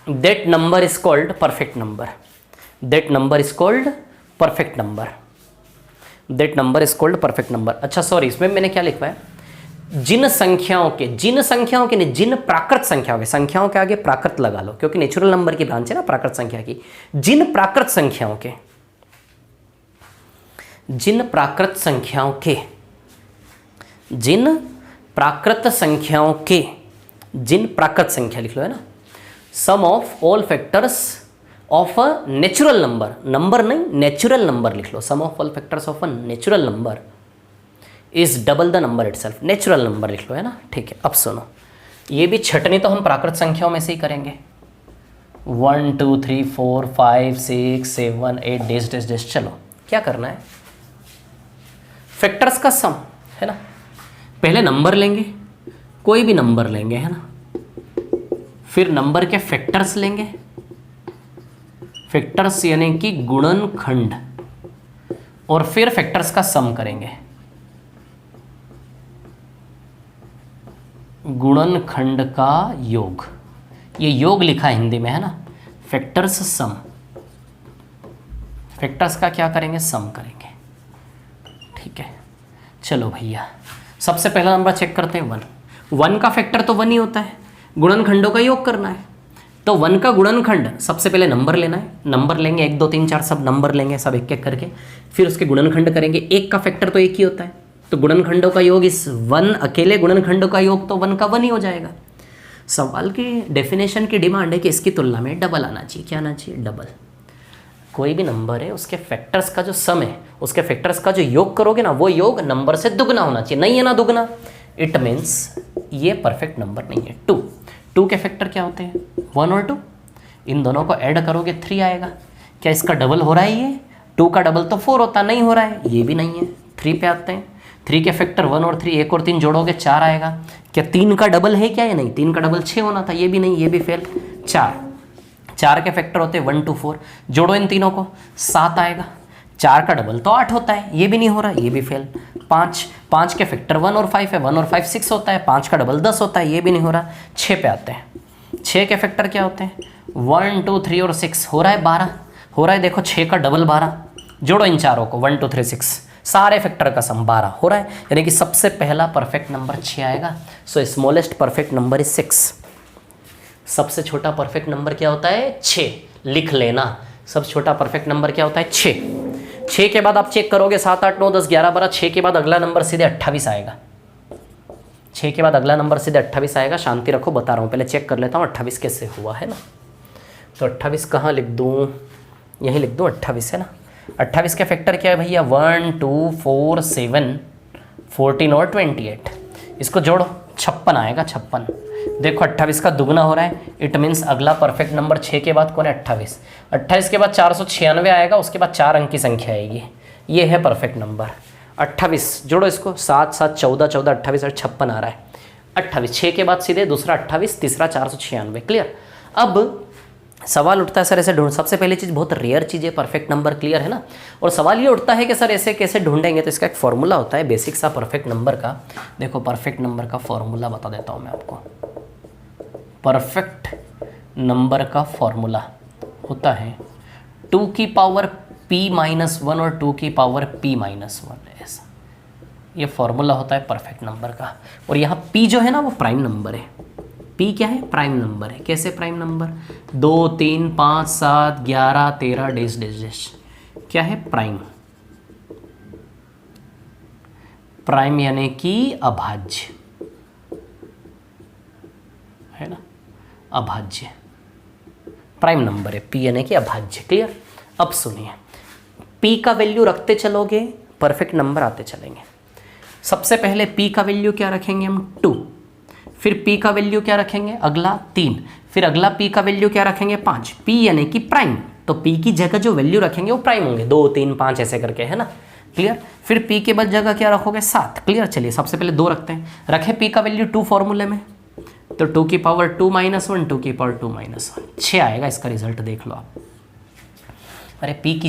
That number is called perfect number. That number is called perfect number. That number is called perfect number. अच्छा sorry, इसमें मैंने क्या लिखवाया, जिन संख्याओं के, जिन संख्याओं के नहीं, जिन प्राकृत संख्याओं के, संख्याओं के आगे प्राकृत लगा लो क्योंकि नेचुरल नंबर की ब्रांच है ना प्राकृत संख्या की। जिन प्राकृत संख्याओं के, जिन प्राकृत संख्याओं के, जिन प्राकृत संख्याओं के, जिन प्राकृत संख्या लिख लो है ना, sum of all factors of a natural number, number नहीं नेचुरल नंबर लिख लो, sum of all factors of a natural number is double the number itself. Natural number लिख लो है ना, ठीक है। अब सुनो, ये भी छटनी तो हम प्राकृत संख्याओं में से ही करेंगे। 1 2 3 4 5 6 7 8 डैश डैश डैश। चलो क्या करना है, फैक्टर्स का सम है ना, पहले नंबर लेंगे, कोई भी नंबर लेंगे है ना, फिर नंबर के फैक्टर्स लेंगे, फैक्टर्स यानी कि गुणनखंड, और फिर फैक्टर्स का सम करेंगे, गुणनखंड का योग। ये योग लिखा है हिंदी में है ना, फैक्टर्स सम, फैक्टर्स का क्या करेंगे, सम करेंगे, ठीक है। चलो भैया, सबसे पहला नंबर चेक करते हैं 1। 1 का फैक्टर तो 1 ही होता है, गुणनखंडों का योग करना है, तो 1 का गुणनखंड सबसे पहले नंबर लेना है। नंबर लेंगे 1 2 3 4 सब नंबर लेंगे, सब एक एक करके, फिर उसके गुणनखंड करेंगे। 1 का फैक्टर तो 1 ही होता है, तो गुणनखंडों का योग इस 1 अकेले गुणनखंडों का योग तो 1 का 1 ही हो जाएगा। सवाल की डेफिनेशन की डिमांड है कि इसकी तुलना में डबल आना चाहिए। क्या आना चाहिए, डबल। कोई भी नंबर है उसके फैक्टर्स का जो सम है, उसके फैक्टर्स का जो योग करोगे ना, वो योग नंबर से दुगना होना चाहिए। नहीं है ना दुगना, इट मीन्स ये परफेक्ट नंबर नहीं है। 2 के फैक्टर क्या होते हैं, 1 और 2, इन दोनों को ऐड करोगे 3 आएगा। क्या इसका डबल हो रहा है ये, 2 का डबल तो 4 होता, नहीं हो रहा है, ये भी नहीं है। 3 पे आते हैं, 3 के फैक्टर 1 और 3, 1 और 3 जोड़ोगे 4 आएगा। क्या 3 का डबल है क्या, ये नहीं, 3 का डबल 6 होना था, ये भी नहीं, ये भी फेल। 4 के फैक्टर होते हैं 1 2 4, जोड़ो इन तीनों को 7 आएगा। 4 का डबल तो 8 होता है, ये भी नहीं हो रहा, ये भी फेल। 5 के फैक्टर 1 और 5 है, 1 और 5 6 होता है, 5 का डबल 10 होता है, ये भी नहीं हो रहा। 6 पे आते हैं, 6 के फैक्टर क्या होते हैं, 1 2 3 और 6, हो रहा है 12, हो रहा है, देखो 6 का डबल 12, जोड़ो इन चारों को 1 2 3 6, सारे फैक्टर का सम 12 हो रहा है, यानी कि सबसे पहला परफेक्ट नंबर 6 आएगा। सो स्मॉलेस्ट परफेक्ट नंबर इज 6। सबसे छोटा परफेक्ट नंबर क्या होता है, 6, लिख लेना। सबसे छोटा परफेक्ट नंबर क्या होता है, 6। 6 के बाद आप चेक करोगे 7 8 9 10 11 12, 6 के बाद अगला नंबर सीधे 28 आएगा। 6 के बाद अगला नंबर सीधे 28 आएगा। शांति रखो, बता रहा हूँ, पहले चेक कर लेता हूँ 28 कैसे हुआ है ना। तो 28 कहाँ लिख दूँ, यहीं लिख दूँ 28 है ना। 28 का फैक्टर क्या है भैया, 1 2 4 7 14 और 28, इसको जोड़ो 56 आएगा, 56। देखो 28 का दुगना हो रहा है, इट मीन्स अगला परफेक्ट नंबर 6 के बाद कौन है, 28। 28 के बाद 496 आएगा, उसके बाद 4 अंक की संख्या आएगी, ये है परफेक्ट नंबर 28। जोड़ो इसको, 7 7 14 14 28 और 56 आ रहा है। 28 6 के बाद सीधे दूसरा 28, तीसरा 496। क्लियर। अब सवाल उठता है सर ऐसे ढूंढ, सबसे पहली चीज़ बहुत रेयर चीज़ है परफेक्ट नंबर, क्लियर है ना। और सवाल ये उठता है कि सर ऐसे कैसे ढूंढेंगे, तो इसका एक फॉर्मूला होता है बेसिक सा परफेक्ट नंबर का। देखो परफेक्ट नंबर का फॉर्मूला बता देता हूँ मैं आपको। परफेक्ट नंबर का फॉर्मूला होता है 2 की पावर p-1 और 2 की पावर p-1, ऐसा ये फॉर्मूला होता है परफेक्ट नंबर का। और यहाँ p जो है ना वो प्राइम नंबर है। p क्या है, प्राइम नंबर है। कैसे prime number, 2 3 5 7 11 13 dash dash dash, क्या है प्राइम। प्राइम यानी कि अभाज्य है ना, अभाज्य प्राइम नंबर है, p यानी कि अभाज्य। क्लियर। अब सुनिए, p का वैल्यू रखते चलोगे परफेक्ट नंबर आते चलेंगे। सबसे पहले p का वैल्यू क्या रखेंगे हम, 2। फिर p का वैल्यू क्या रखेंगे, अगला 3। फिर अगला p का वैल्यू क्या रखेंगे, 5। p यानी कि प्राइम, तो p की जगह जो वैल्यू रखेंगे वो प्राइम होंगे, 2 3 5 ऐसे करके, है ना। क्लियर। फिर p के बाद जगह क्या रखोगे, 7। क्लियर। चलिए सबसे पहले 2 रखते हैं। रखे p का वैल्यू 2 फॉर्मूले में, तो 2 की पावर 2-1 2 की पावर 2-1 6 आएगा इसका रिजल्ट, देख लो आप। अरे p की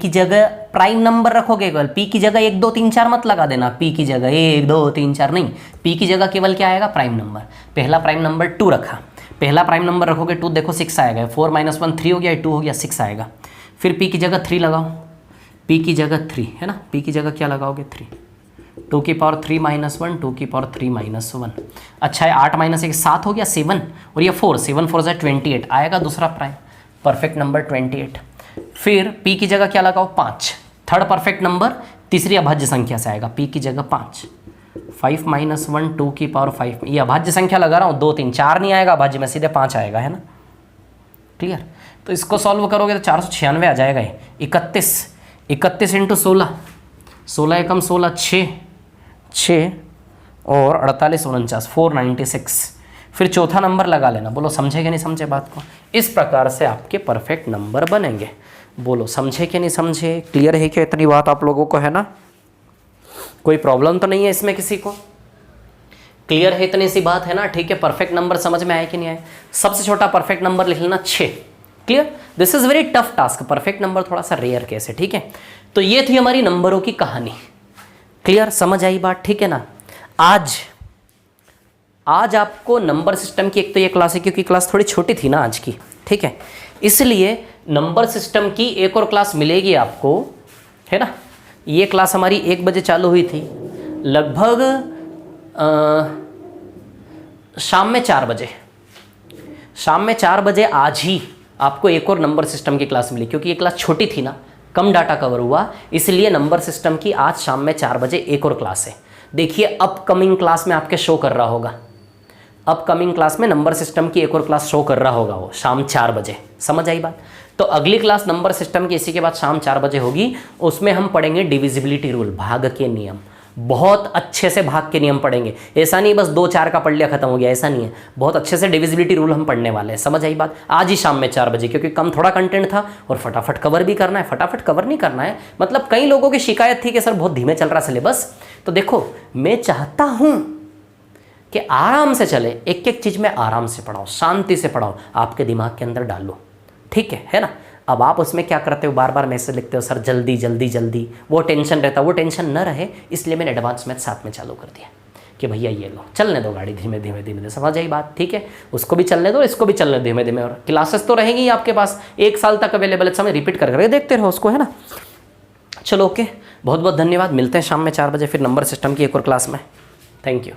जगह प्राइम नंबर रखोगे केवल, p की जगह 1 2 3 4 मत लगा देना, p की जगह 1 2 3 4 नहीं, p की जगह केवल क्या आएगा, प्राइम नंबर। पहला प्राइम नंबर 2 रखा, पहला प्राइम नंबर रखोगे 2, देखो 6 आएगा, 4 - 1 3 हो गया, 2 हो गया, 6 आएगा। फिर p की जगह 3 लगाओ, p की जगह 3 है ना, p की जगह क्या लगाओगे, 3। 2 की पावर 3-1 2 की पावर 3-1। अच्छा है, 8 - 1 7 हो गया, 7 और ये 4, 7 4 = 28 आएगा दूसरा प्राइम परफेक्ट नंबर 28। फिर p की जगह क्या लगाओ, 5, थर्ड परफेक्ट नंबर तीसरी अभाज्य संख्या से आएगा, p की जगह 5। 5 - 1 2 की पावर 5, ये अभाज्य संख्या लगा रहा हूँ, 2 3 4 नहीं आएगा अभाज्य में, सीधे 5 आएगा, है ना। क्लियर। तो इसको सॉल्व करोगे तो 496 आ जाएगा। 31 × 16, 16 एकम 16 6 और 48 49 496। फिर चौथा नंबर लगा लेना। बोलो समझे कि नहीं समझे बात को। इस प्रकार से आपके परफेक्ट नंबर बनेंगे। बोलो समझे कि नहीं समझे, क्लियर है क्या इतनी बात आप लोगों को, है ना। कोई प्रॉब्लम तो नहीं है इसमें किसी को, क्लियर है इतनी सी बात, है ना। ठीक है, परफेक्ट नंबर समझ में आए कि नहीं आए। सबसे छोटा परफेक्ट नंबर लिख लेना 6। Clear. This is very tough task, perfect number थोड़ा सा रेयर केस है। ठीक है, तो ये थी हमारी नंबरों की कहानी। क्लियर, समझ आई बात, ठीक है ना। आज आपको नंबर सिस्टम की एक तो ये क्लास है, क्योंकि क्लास थोड़ी छोटी थी ना आज की, ठीक है, इसलिए नंबर सिस्टम की एक और क्लास मिलेगी आपको, है ना। ये क्लास हमारी 1 बजे चालू हुई थी, लगभग शाम में 4 बजे, आज ही आपको एक और नंबर सिस्टम की क्लास मिली। क्योंकि ये क्लास छोटी थी ना, कम डाटा कवर हुआ, इसलिए नंबर सिस्टम की आज शाम में 4 बजे एक और क्लास है। देखिए अपकमिंग क्लास में आपके शो कर रहा होगा, अपकमिंग क्लास में नंबर सिस्टम की एक और क्लास शो कर रहा होगा, वो शाम 4 बजे। समझ आई बात। तो अगली क्लास नंबर सिस्टम की इसी के बाद शाम 4 बजे होगी। उसमें हम पढ़ेंगे डिविजिबिलिटी रूल, भाग के नियम। बहुत अच्छे से भाग के नियम पढ़ेंगे। ऐसा नहीं बस 2 4 का पढ़ लिया खत्म हो गया, ऐसा नहीं है। बहुत अच्छे से डिविजिबिलिटी रूल हम पढ़ने वाले हैं। समझ आई बात। आज ही शाम में 4 बजे, क्योंकि कम थोड़ा कंटेंट था और फटाफट कवर भी करना है। फटाफट कवर नहीं करना है, मतलब कई लोगों की शिकायत थी कि सर बहुत धीमे चल रहा सिलेबस। तो देखो मैं चाहता हूँ कि आराम से चले, एक एक चीज़ में आराम से पढ़ाओ, शांति से पढ़ाओ, आपके दिमाग के अंदर डालो। ठीक है ना। अब आप उसमें क्या करते हो, बार बार मैसेज लिखते हो सर जल्दी जल्दी जल्दी, वो टेंशन रहता, वो टेंशन न रहे, इसलिए मैंने एडवांस मैथ साथ में चालू कर दिया कि भैया ये लो, चलने दो गाड़ी धीमे धीमे धीमे धीमे। समझ आई बात। ठीक है, उसको भी चलने दो, इसको भी चलने धीमे धीमे। और क्लासेस तो रहेंगी आपके पास 1 साल तक अवेलेबल है, समय रिपीट करके देखते रहो उसको, है ना। चलो ओके, बहुत बहुत धन्यवाद। मिलते हैं शाम में 4 बजे फिर नंबर सिस्टम की एक और क्लास में। Thank you.